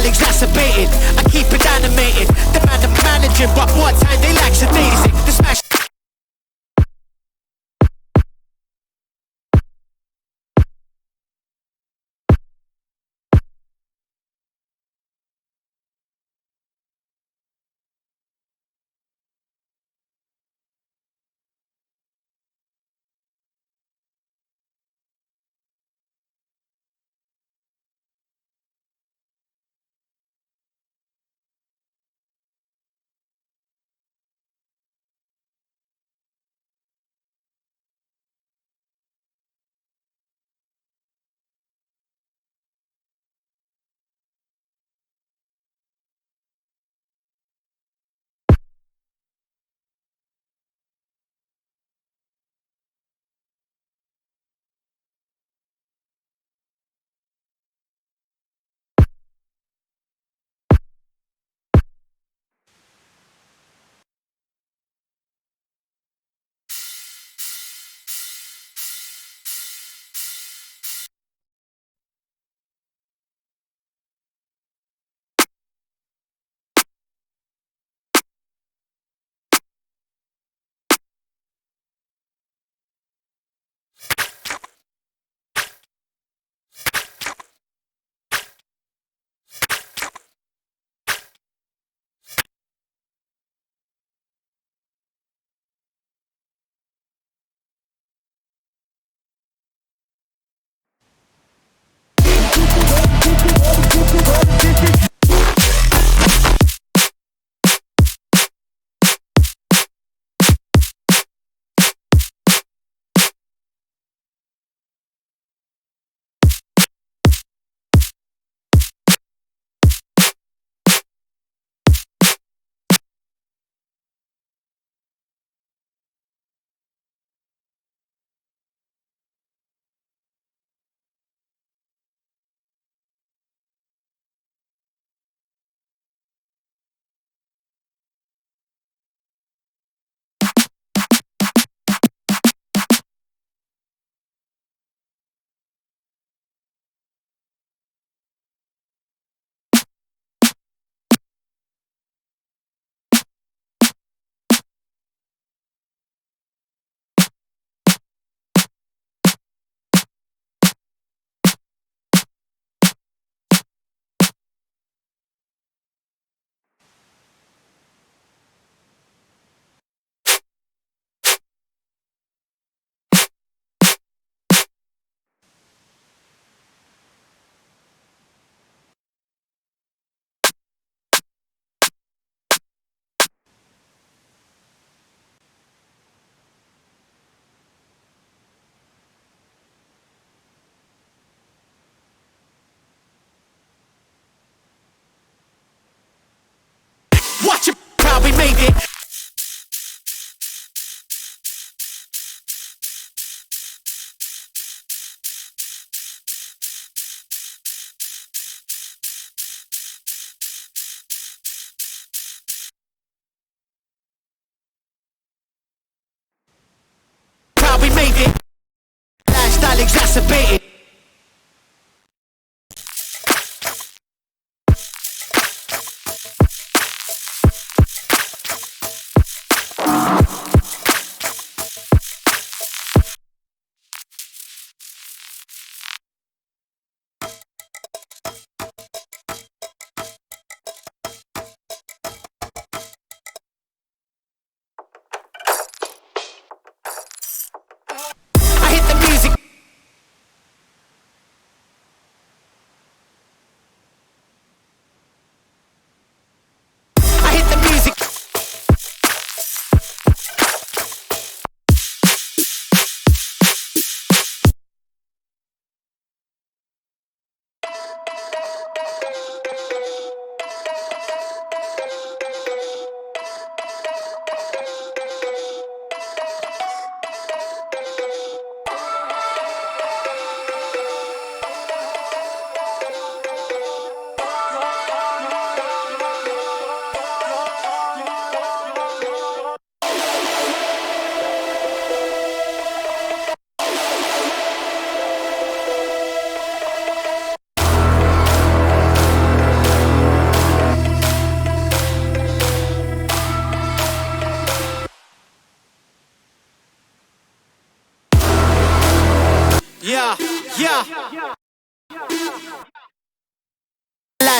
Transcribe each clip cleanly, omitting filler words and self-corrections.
Lifestyle exacerbated, I keep it animated. The man I'm managing, but more time they lackadaisy. The smash. Watch it, how we made it. How we made it. Lifestyle exacerbated. I hit the music.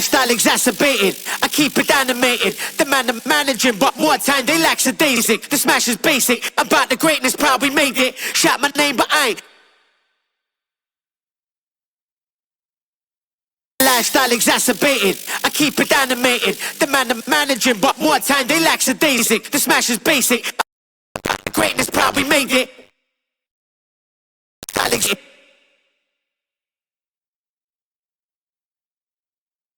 Lifestyle exacerbated, I keep it animated. The man I'm managing, but more time they lackadaisic. The smash is basic, about the greatness, proud we made it. Shout my name, but I ain't. Lifestyle exacerbated, I keep it animated. The man I'm managing, but more time they lackadaisic. The smash is basic, about the greatness, proud we made it.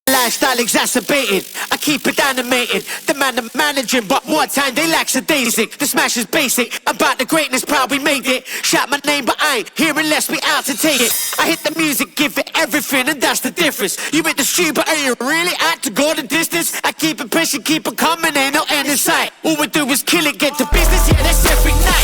Lifestyle exacerbated, I keep it animated. The man I'm managing, but more time they lackadaisic. The smash is basic, about the greatness, proud we made it. Shout my name, but I ain't here unless we out to take it. I hit the music, give it everything, and that's the difference. You hit the street, but are you really out to go the distance? I keep it pushing, keep it coming, ain't no end in sight. All we do is kill it, get to business, yeah, that's every night.